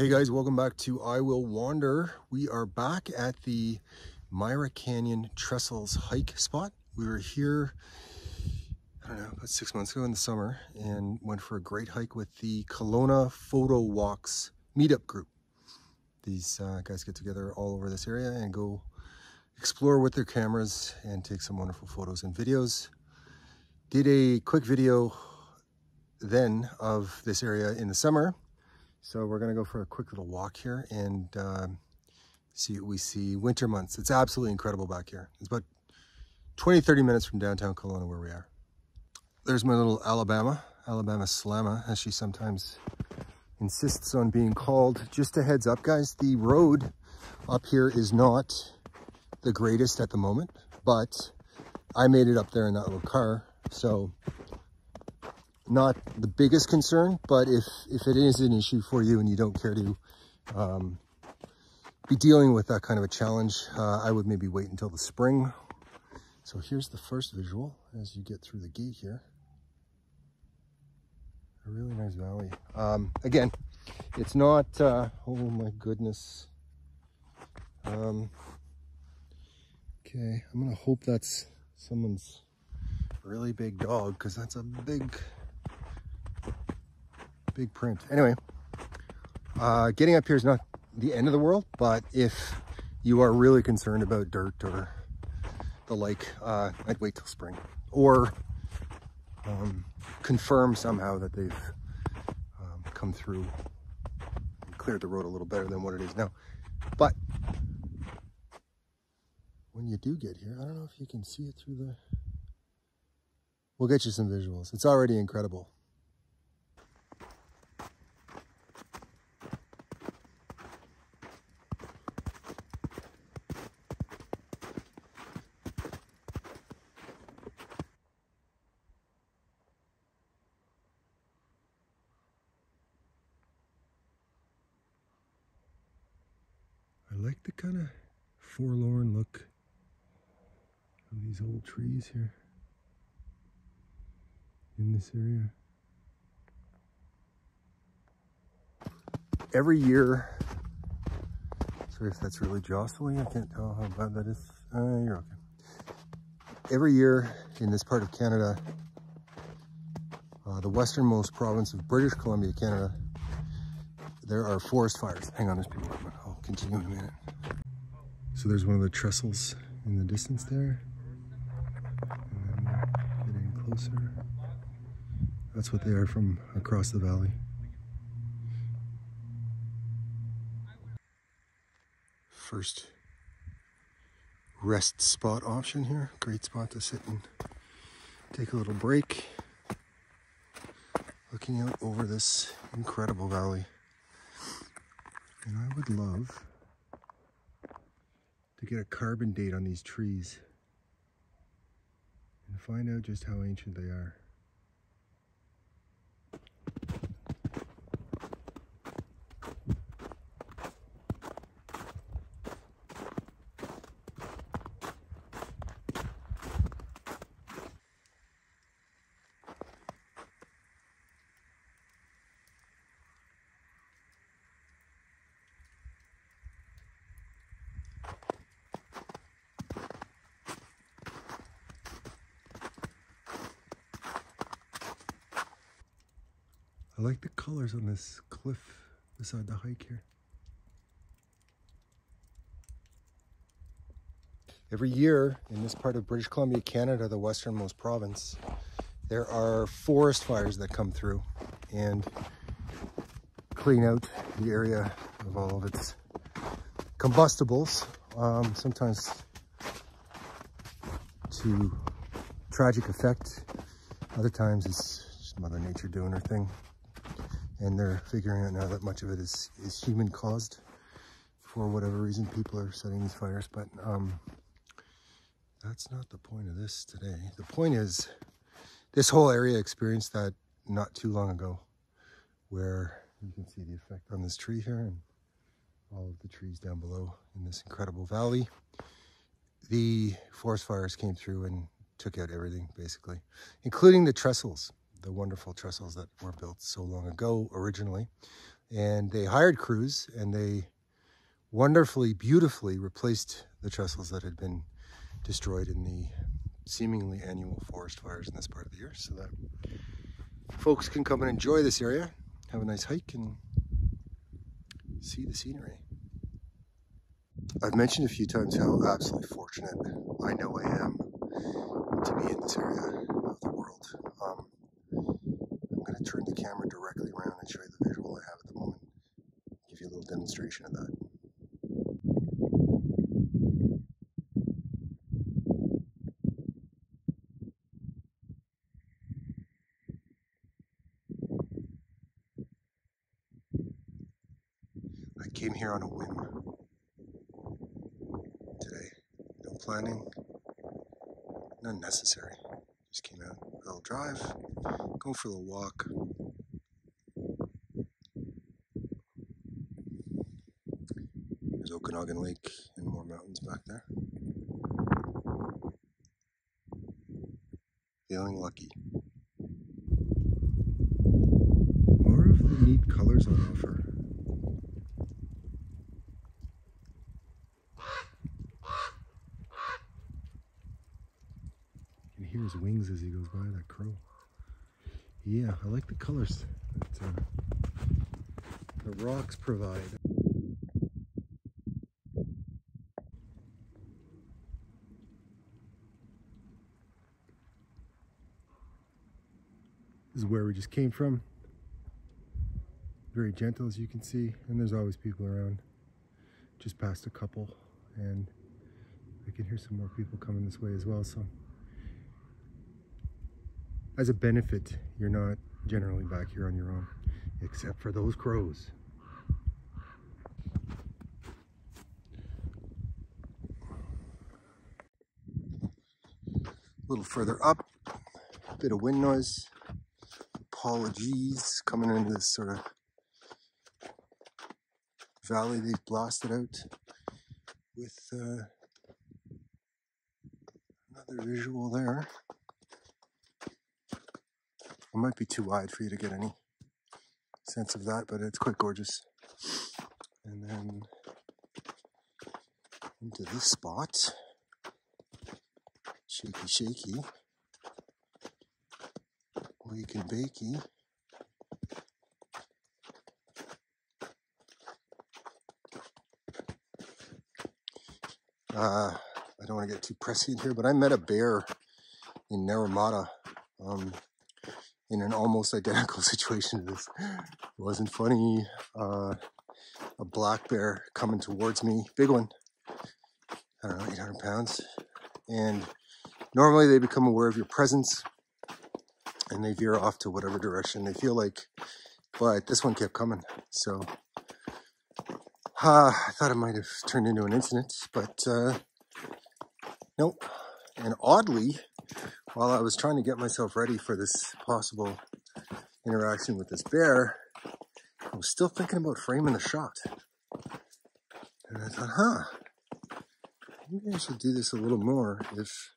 Hey guys, welcome back to I Will Wander. We are back at the Myra Canyon Trestles hike spot. We were here, I don't know, about 6 months ago in the summer and went for a great hike with the Kelowna Photo Walks meetup group. These guys get together all over this area and go explore with their cameras and take some wonderful photos and videos. Did a quick video then of this area in the summer. So we're gonna go for a quick little walk here and see what we see winter months. It's absolutely incredible back here. It's about 20-30 minutes from downtown Kelowna where we are. There's my little Alabama Slamma, as she sometimes insists on being called. Just a heads up guys, the road up here is not the greatest at the moment, but I made it up there in that little car. So not the biggest concern, but if it is an issue for you and you don't care to be dealing with that kind of a challenge, I would maybe wait until the spring. So here's the first visual as you get through the gate here. A really nice valley. Again, it's not, oh my goodness. Okay, I'm gonna hope that's someone's really big dog, because that's a big print. Anyway, getting up here is not the end of the world, but if you are really concerned about dirt or the like, I'd wait till spring, or confirm somehow that they've come through and cleared the road a little better than what it is now. But when you do get here, I don't know if you can see it through the... We'll get you some visuals. It's already incredible. I like the kind of forlorn look of these old trees here in this area. Every year, sorry if that's really jostling, I can't tell how bad that is. You're okay. Every year in this part of Canada, the westernmost province of British Columbia, Canada, there are forest fires. Hang on, there's people coming. I'll continue in a minute. So there's one of the trestles in the distance there. And then getting closer. That's what they are from across the valley. First rest spot option here. Great spot to sit and take a little break. Looking out over this incredible valley. And I would love to get a carbon date on these trees and find out just how ancient they are. I like the colors on this cliff beside the hike here. Every year in this part of British Columbia, Canada, the westernmost province, there are forest fires that come through and clean out the area of all of its combustibles, sometimes to tragic effect. Other times it's just Mother Nature doing her thing. And they're figuring out now that much of it is human caused. For whatever reason, people are setting these fires, but that's not the point of this today. The point is, this whole area experienced that not too long ago, where you can see the effect on this tree here and all of the trees down below in this incredible valley. The forest fires came through and took out everything, basically, including the trestles. The wonderful trestles that were built so long ago originally. And they hired crews and they wonderfully, beautifully replaced the trestles that had been destroyed in the seemingly annual forest fires in this part of the year, so that folks can come and enjoy this area, have a nice hike, and see the scenery. I've mentioned a few times how absolutely fortunate I know I am to be in this area of the world. I'm going to turn the camera directly around and show you the visual I have at the moment. Give you a little demonstration of that. I came here on a whim today. No planning, none necessary. Just came out, a little drive, going for a little walk. There's Okanagan Lake and more mountains back there. Feeling lucky. More of the neat colors on offer. You can hear his wings as he goes by, that crow. Yeah, I like the colors that the rocks provide. This is where we just came from. Very gentle, as you can see, and there's always people around. Just passed a couple, and I can hear some more people coming this way as well. So as a benefit, you're not generally back here on your own, except for those crows. A little further up, a bit of wind noise. Apologies, coming into this sort of valley they've blasted out with another visual there. It might be too wide for you to get any sense of that, but it's quite gorgeous. And then into this spot, shaky shaky, wake and bakey. I don't want to get too prescient here, but I met a bear in Naramata in an almost identical situation to this. It wasn't funny. A black bear coming towards me, big one, I don't know, 800 pounds. And normally they become aware of your presence and they veer off to whatever direction they feel like, but this one kept coming. So I thought it might have turned into an incident, but nope. And oddly, while I was trying to get myself ready for this possible interaction with this bear, I was still thinking about framing the shot. And I thought, maybe I should do this a little more if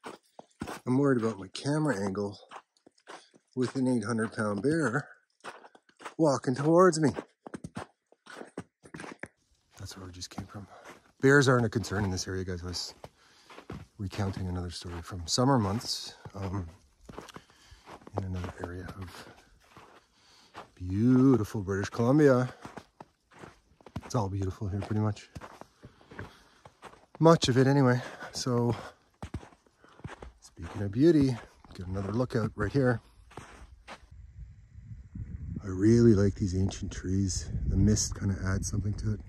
I'm worried about my camera angle with an 800-pound bear walking towards me. That's where we just came from. Bears aren't a concern in this area, guys. I was recounting another story from summer months in another area of beautiful British Columbia. It's all beautiful here, pretty much. Much of it, anyway. So, speaking of beauty, get another look out right here. I really like these ancient trees. The mist kind of adds something to it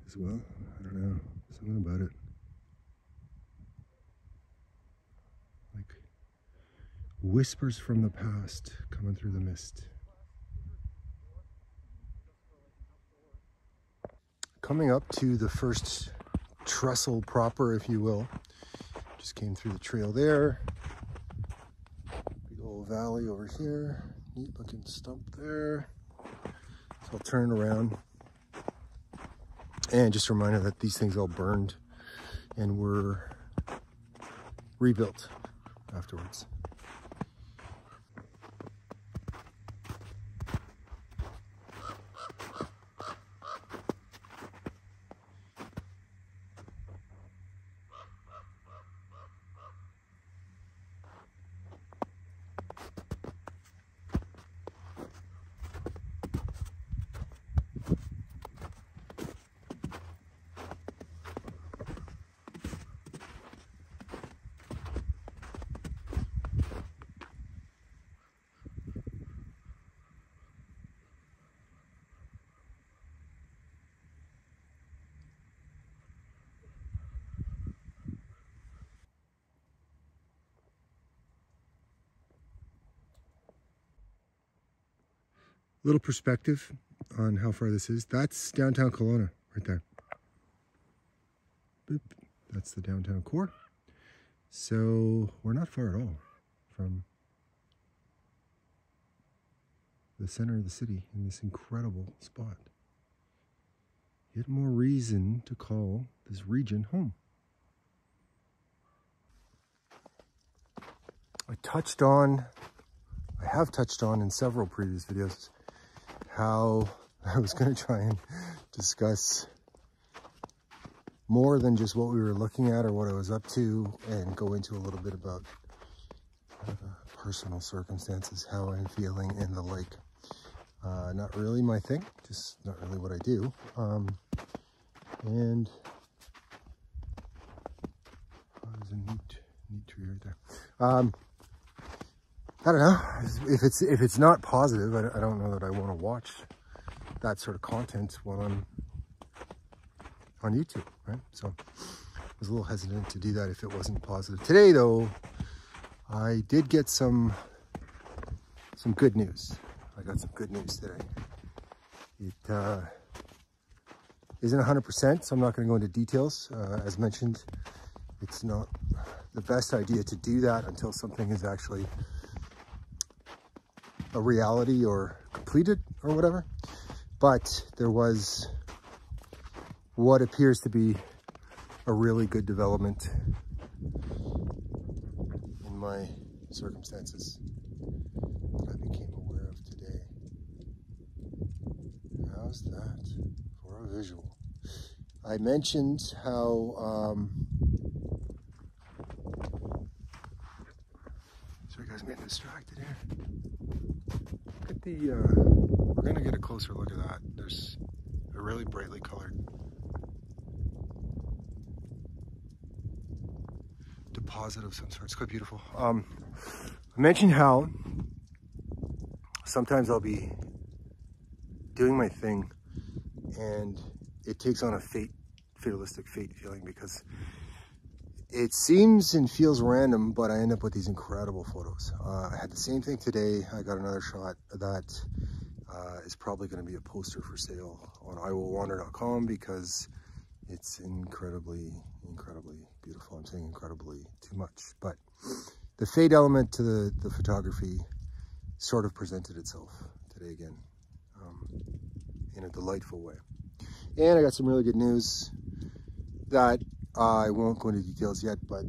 as well. I don't know, something about it. Like whispers from the past coming through the mist. Coming up to the first trestle proper, if you will. Just came through the trail there. Big old valley over here. Neat looking stump there. So I'll turn around. And just a reminder that these things all burned and were rebuilt afterwards. Little perspective on how far this is. That's downtown Kelowna right there. Boop. That's the downtown core. So we're not far at all from the center of the city in this incredible spot. Yet more reason to call this region home. I have touched on in several previous videos how I was going to try and discuss more than just what we were looking at or what I was up to, and go into a little bit about personal circumstances, how I'm feeling and the like. Not really my thing, just not really what I do. And there's a neat tree right there. I don't know if it's not positive. I don't know that I want to watch that sort of content while I'm on YouTube, right? So I was a little hesitant to do that if it wasn't positive. Today, though, I did get some good news. I got some good news today. It isn't 100%, so I'm not going to go into details. As mentioned, it's not the best idea to do that until something is actually a reality or completed or whatever. But there was what appears to be a really good development in my circumstances that I became aware of today. How's that for a visual? I mentioned how sorry guys, I'm getting distracted here. Look at the we're gonna get a closer look at that. There's a really brightly colored deposit of some sort. It's quite beautiful. I mentioned how sometimes I'll be doing my thing and it takes on a fatalistic fate feeling, because it seems and feels random, but I end up with these incredible photos. I had the same thing today. I got another shot that is probably going to be a poster for sale on iwillwander.com, because it's incredibly beautiful. I'm saying incredibly too much, but the fate element to the photography sort of presented itself today again, in a delightful way. And I got some really good news that I won't go into details yet, but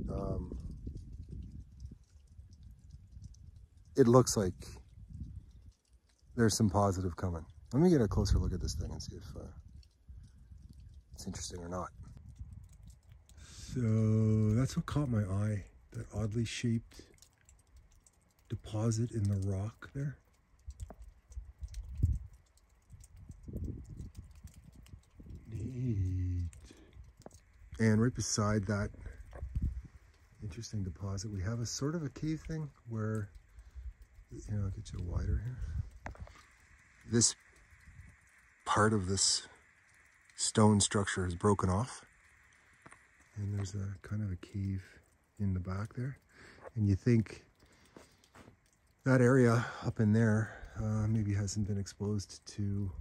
it looks like there's some positive coming. Let me get a closer look at this thing and see if it's interesting or not. So that's what caught my eye, that oddly shaped deposit in the rock there. Neat. And right beside that interesting deposit, we have a sort of a cave thing where, you know, I'll get you wider here. This part of this stone structure is broken off, and there's a kind of a cave in the back there. And you think that area up in there maybe hasn't been exposed to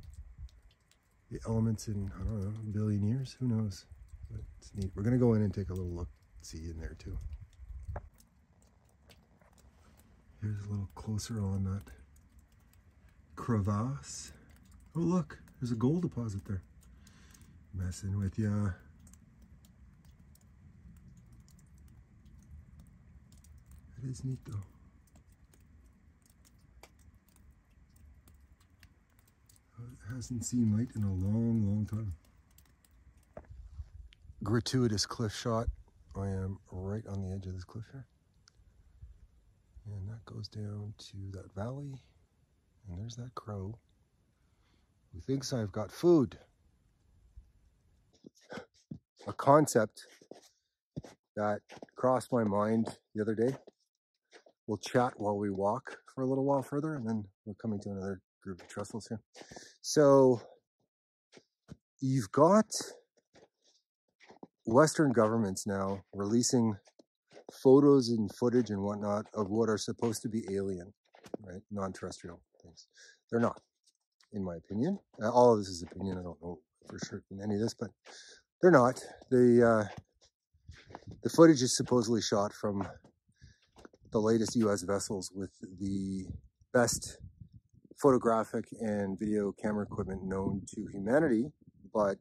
the elements in, I don't know, a billion years, who knows? But it's neat. We're gonna go in and take a little look, see in there too. Here's a little closer on that crevasse. Oh look, there's a gold deposit there. Messing with ya. That is neat though. It hasn't seen light in a long time. Gratuitous cliff shot. I am right on the edge of this cliff here. And that goes down to that valley. And there's that crow who thinks I've got food. A concept that crossed my mind the other day. We'll chat while we walk for a little while further, and then we're coming to another group of Trestles here. So you've got Western governments now releasing photos and footage and whatnot of what are supposed to be alien, right? Non-terrestrial things. They're not. in my opinion. All of this is opinion. I don't know for sure in any of this, but they're not. The footage is supposedly shot from the latest U.S. vessels with the best photographic and video camera equipment known to humanity, but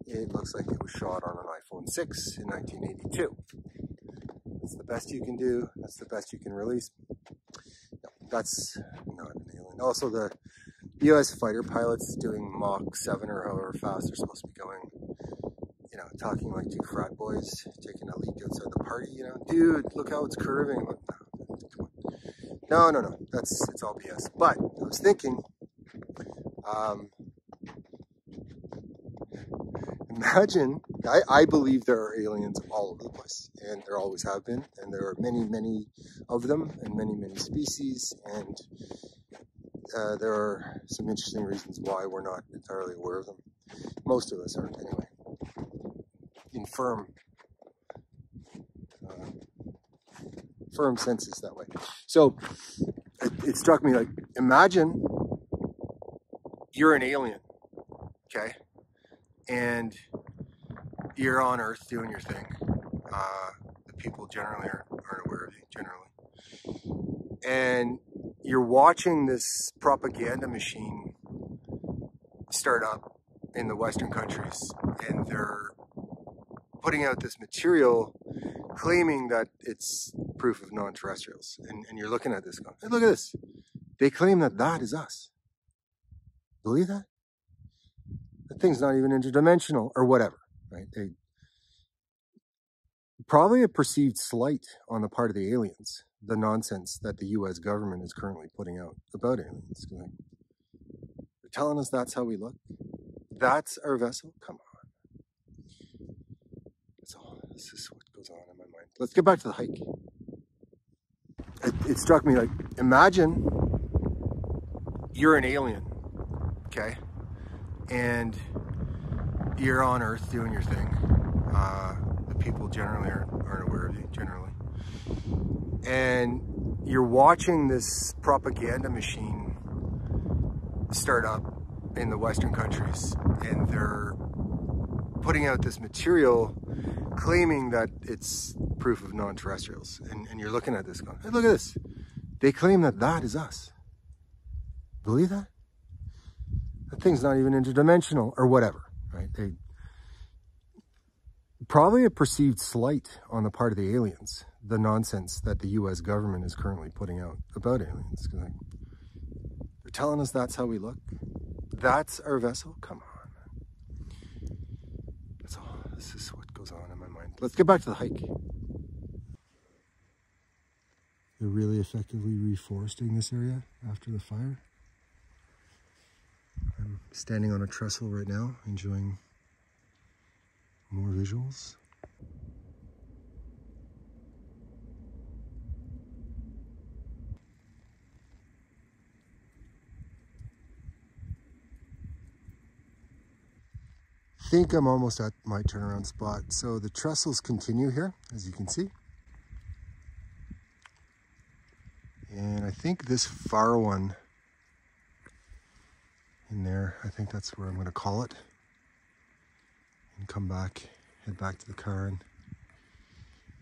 it looks like it was shot on an iPhone 6 in 1982. That's the best you can do. That's the best you can release. No, that's not an alien. Also, the U.S. fighter pilots doing Mach 7 or however fast they're supposed to be going, you know, talking like two frat boys taking a leak outside the party, you know, dude, look how it's curving. Look, no, it's all BS. But I was thinking, imagine, I believe there are aliens all over the place, and there always have been, and there are many of them, and many species, and there are some interesting reasons why we're not entirely aware of them. Most of us aren't anyway. In firm senses that way. So it struck me, like, imagine you're an alien, okay? And you're on Earth doing your thing. The people generally aren't aware of you, generally. And you're watching this propaganda machine start up in the Western countries, and they're putting out this material claiming that it's proof of non-terrestrials. And you're looking at this going, hey, look at this. They claim that that is us. Believe that? That thing's not even interdimensional or whatever, right? Probably a perceived slight on the part of the aliens, the nonsense that the U.S. government is currently putting out about aliens. Like, they're telling us that's how we look. That's our vessel? Come on. That's all. This is what goes on in my mind. Let's get back to the hike. It struck me, like, imagine you're an alien, okay? And you're on Earth doing your thing. The people generally aren't aware of you, generally. And you're watching this propaganda machine start up in the Western countries, and they're putting out this material claiming that it's proof of non-terrestrials. And you're looking at this going, hey, look at this. They claim that that is us. Believe that? That thing's not even interdimensional or whatever, right? Probably a perceived slight on the part of the aliens, the nonsense that the U.S. government is currently putting out about aliens. Like, they're telling us that's how we look. That's our vessel? Come on. That's all. This is what goes on in my mind. Let's get back to the hike. They're really effectively reforesting this area after the fire. I'm standing on a trestle right now, enjoying more visuals. I think I'm almost at my turnaround spot. So the trestles continue here, as you can see. And I think this far one in there, I think that's where I'm going to call it. And come back, head back to the car and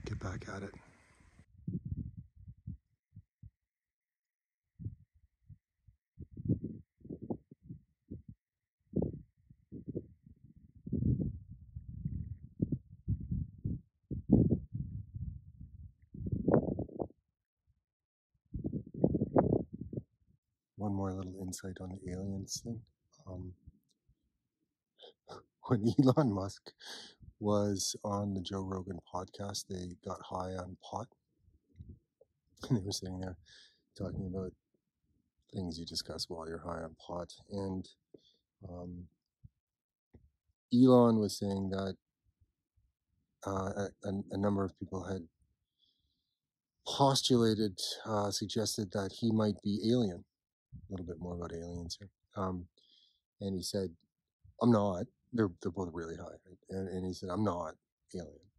get back at it. One more little insight on the aliens thing. When Elon Musk was on the Joe Rogan podcast, they got high on pot. And they were sitting there talking about things you discuss while you're high on pot. And Elon was saying that a number of people had postulated, suggested that he might be alien. A little bit more about aliens here. And he said, I'm not. They're both really high. Right? And he said, I'm not alien.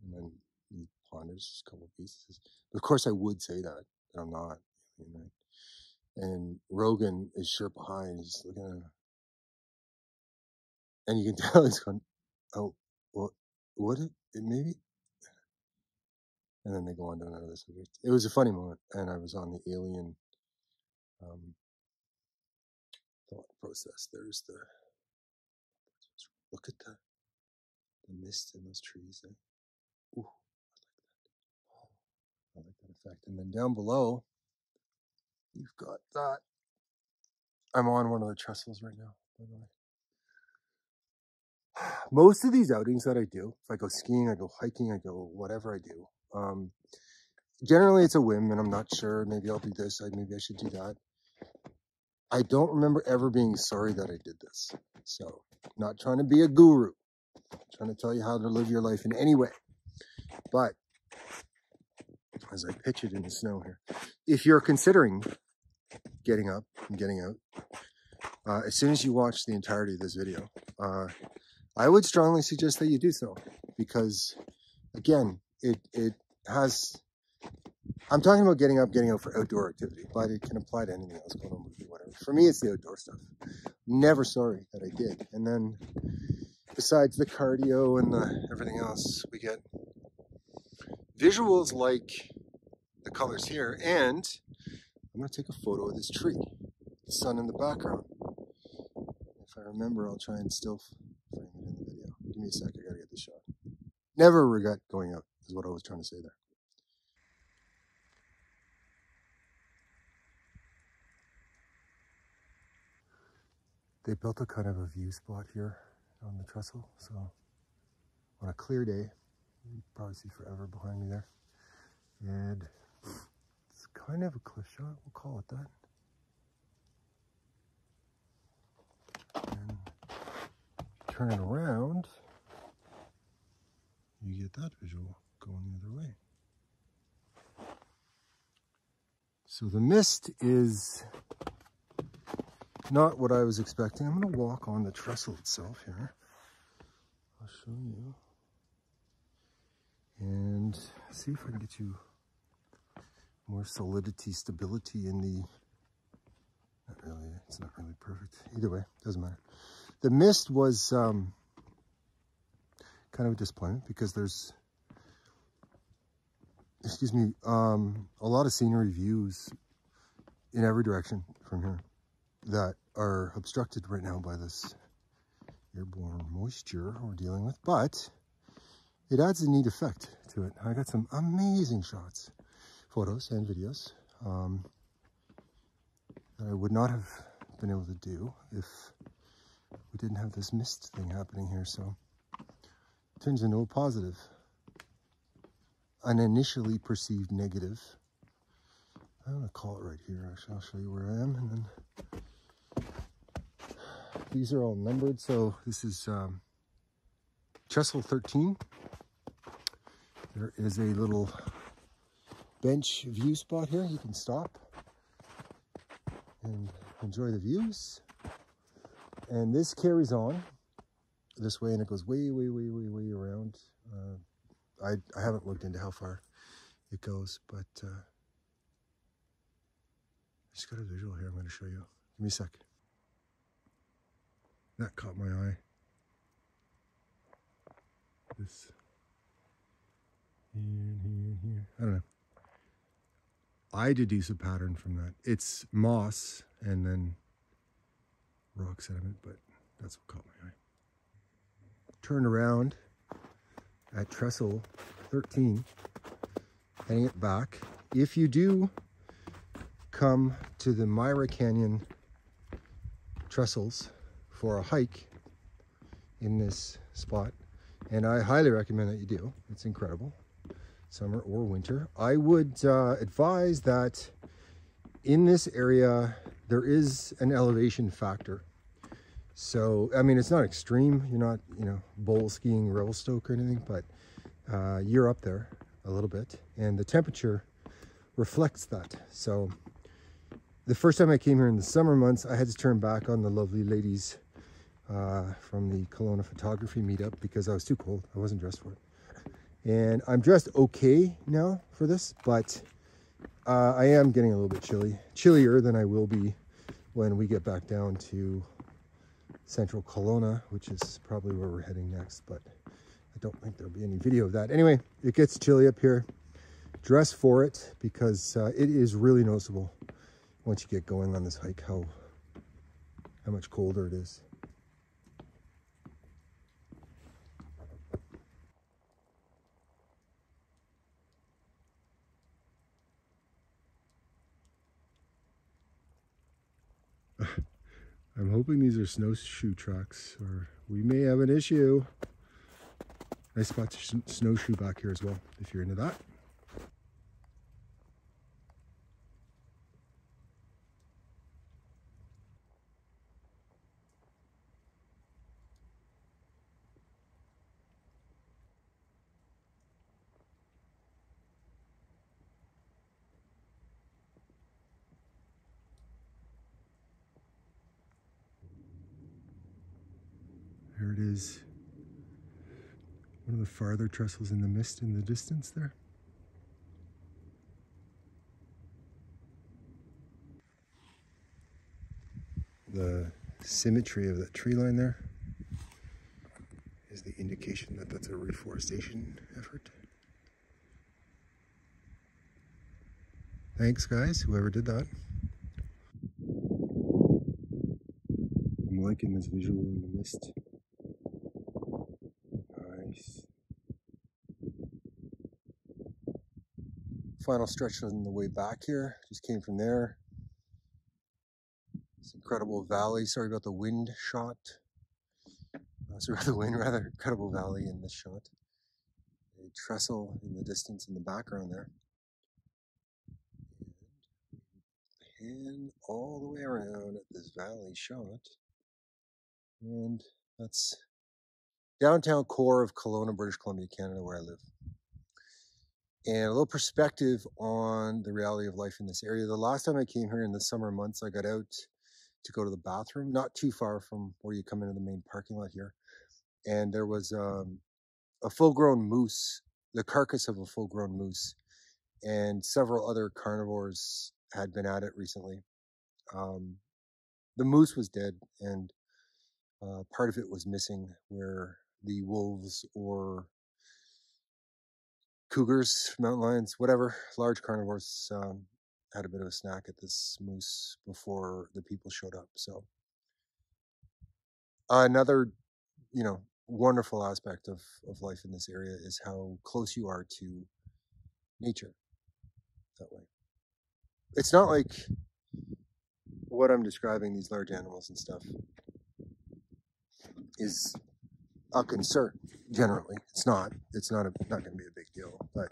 And then he ponders just a couple of pieces. But of course I would say that I'm not alien, right? And Rogan is shirt behind. He's looking at him. And you can tell he's going, oh, what it maybe? And then they go on to another subject. It was a funny moment. And I was on the alien thought process. There's the, look at the mist in those trees. Ooh, I like that effect. And then down below, you've got that. I'm on one of the trestles right now, by the way. Most of these outings that I do, if I go skiing, I go hiking, I go whatever I do, generally it's a whim and I'm not sure. Maybe I'll do this, maybe I should do that. I don't remember ever being sorry that I did this. So, not trying to be a guru, trying to tell you how to live your life in any way. But, as I pitch it in the snow here, if you're considering getting up and getting out, as soon as you watch the entirety of this video, I would strongly suggest that you do so, because again, it has, I'm talking about getting up, getting out for outdoor activity, but it can apply to anything else, going to a movie, whatever. For me, it's the outdoor stuff. Never sorry that I did. And then besides the cardio and the everything else, we get visuals like the colors here. And I'm going to take a photo of this tree, the sun in the background. If I remember, I'll try and still frame it in the video. Give me a sec, I gotta get this shot. Never regret going out, is what I was trying to say there. They built a kind of a view spot here on the trestle, so on a clear day, you can probably see forever behind me there. And it's kind of a cliff shot, we'll call it that. And turn it around, you get that visual going the other way. So the mist is not what I was expecting. I'm going to walk on the trestle itself here. I'll show you. And see if I can get you more solidity, stability in the, not really, it's not really perfect. Either way, doesn't matter. The mist was kind of a disappointment because there's, excuse me, a lot of scenery views in every direction from here that are obstructed right now by this airborne moisture we're dealing with, but it adds a neat effect to it. I got some amazing shots, photos and videos that I would not have been able to do if we didn't have this mist thing happening here. So it turns into a positive, an initially perceived negative. I'm gonna call it right here. Actually, I'll show you where I am, and then these are all numbered. So this is Trestle 13. There is a little bench view spot here. You can stop and enjoy the views. And this carries on this way, and it goes way, way, way, way, way around. I haven't looked into how far it goes, but I just got a visual here I'm going to show you. Give me a sec. That caught my eye. This here. I don't know. I deduce a pattern from that. It's moss and then rock sediment, but that's what caught my eye. Turn around at Trestle 13, heading it back. If you do come to the Myra Canyon Trestles for a hike in this spot, and I highly recommend that you do, it's incredible, summer or winter, I would advise that in this area there is an elevation factor. So, I mean, it's not extreme. You're not, you know, bowl skiing, Revelstoke or anything, but you're up there a little bit, and the temperature reflects that. So the first time I came here in the summer months, I had to turn back on the lovely ladies from the Kelowna photography meetup because I was too cold. I wasn't dressed for it. And I'm dressed okay now for this, but I am getting a little bit chillier than I will be when we get back down to central Kelowna, which is probably where we're heading next, but I don't think there'll be any video of that. Anyway, it gets chilly up here. Dress for it because it is really noticeable once you get going on this hike how much colder it is. I'm hoping these are snowshoe tracks, or we may have an issue. Nice spot to snowshoe back here as well, if you're into that. There it is. One of the farther trestles in the mist in the distance there. The symmetry of that tree line there is the indication that that's a reforestation effort. Thanks guys, whoever did that. I'm liking this visual in the mist. Nice. Final stretch on the way back here. Just came from there. This incredible valley. Sorry about the wind shot. Sorry about the wind rather. Incredible valley in this shot. A trestle in the distance in the background there. And all the way around at this valley shot. And that's downtown core of Kelowna, British Columbia, Canada, where I live. And a little perspective on the reality of life in this area. The last time I came here in the summer months, I got out to go to the bathroom, not too far from where you come into the main parking lot here. And there was a full-grown moose, the carcass of a full-grown moose, and several other carnivores had been at it recently. The moose was dead, and part of it was missing, where the wolves or cougars, mountain lions, whatever, large carnivores had a bit of a snack at this moose before the people showed up. So another, wonderful aspect of life in this area is how close you are to nature that way. It's not like what I'm describing, these large animals and stuff, is a concern generally. It's not going to be a big deal, but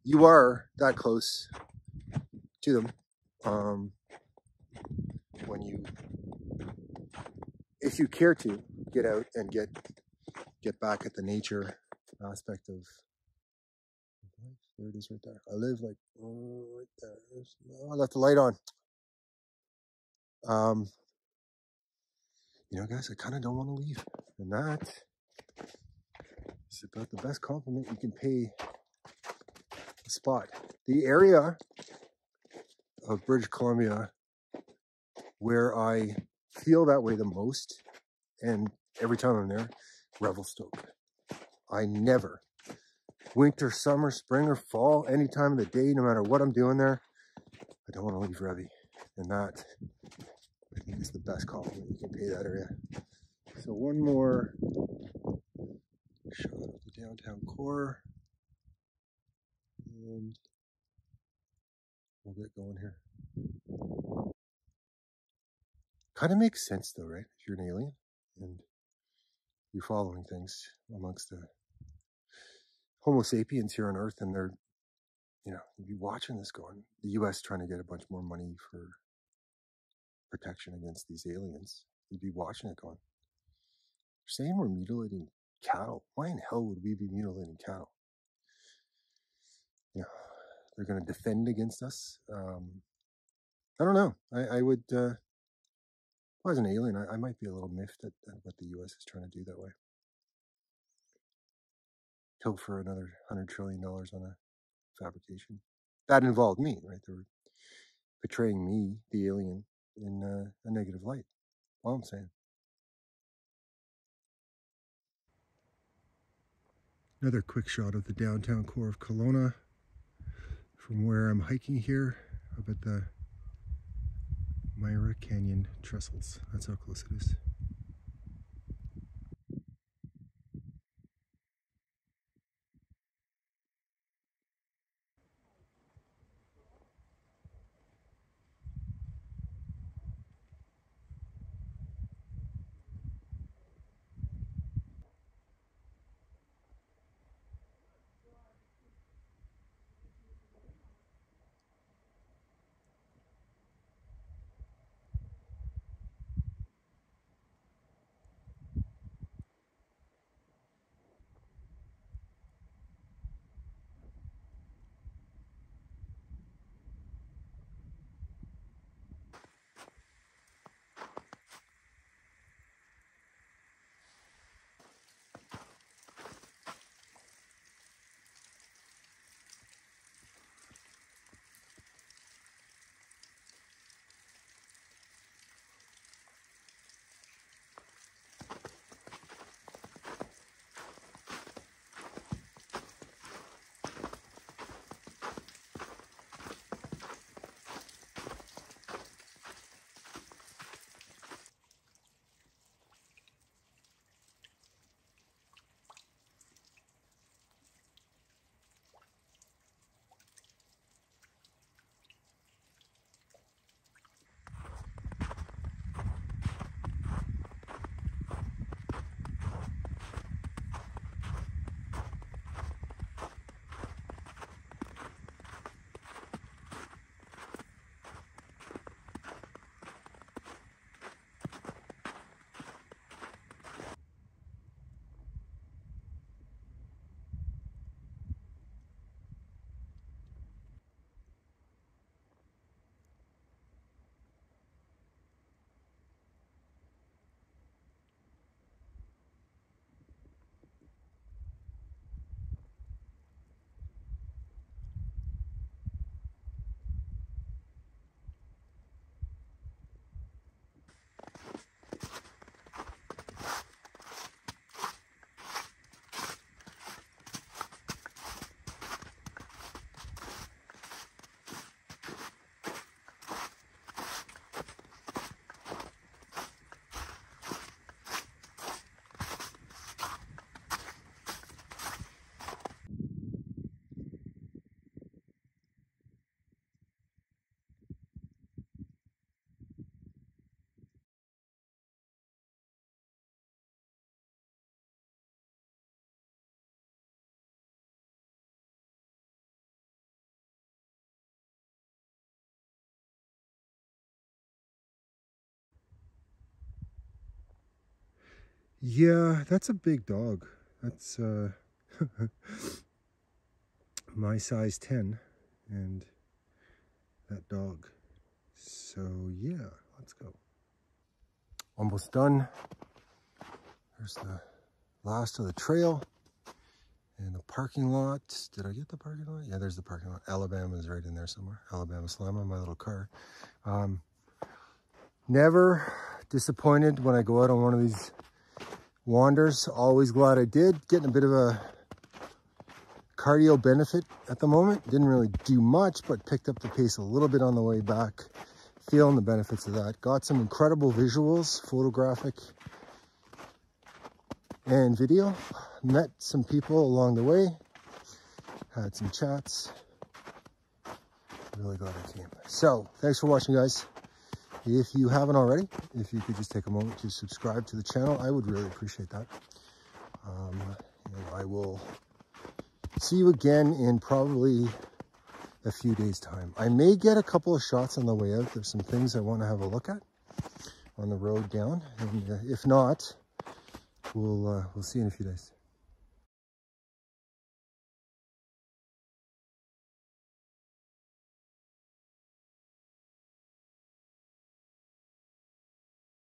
you are that close to them when you, if you care to, get out and get back at the nature aspect of life. There it is right there. I live like right there. Oh, I left the light on. Guys, I kind of don't want to leave, and that is about the best compliment you can pay a spot. The area of British Columbia where I feel that way the most, and every time I'm there, Revelstoke. I never, winter, summer, spring, or fall, any time of the day, no matter what I'm doing there, I don't want to leave Revy. And that, I think, is the best compliment you can pay that area. So one more shot of the downtown core, and we'll get going here. Kind of makes sense though, right? If you're an alien and you're following things amongst the Homo sapiens here on Earth, and they're, you'd be watching this going, the US trying to get a bunch more money for protection against these aliens. You'd be watching it going, you're saying we're mutilating cattle. Why in hell would we be mutilating cattle? They're going to defend against us. I don't know. I would, if I was an alien, I might be a little miffed at what the US is trying to do that way. Tilt for another $100 trillion on a fabrication. that involved me, right? They were portraying me, the alien, in a negative light. All I'm saying. Another quick shot of the downtown core of Kelowna from where I'm hiking here up at the Myra Canyon Trestles. That's how close it is. Yeah, that's a big dog. That's my size 10 and that dog. So yeah, let's go. Almost done. There's the last of the trail and the parking lot. Did I get the parking lot? Yeah, there's the parking lot. Alabama's right in there somewhere. Alabama Slammer, my little car. Never disappointed when I go out on one of these wanders. Always glad I did. Getting a bit of a cardio benefit at the moment. Didn't really do much, but picked up the pace a little bit on the way back. Feeling the benefits of that. Got some incredible visuals, photographic and video. Met some people along the way. Had some chats. Really glad I came. So, thanks for watching, guys. If you haven't already, if you could just take a moment to subscribe to the channel, I would really appreciate that. I will see you again in probably a few days' time. I may get a couple of shots on the way out. There's some things I want to have a look at on the road down. And if not, we'll see you in a few days.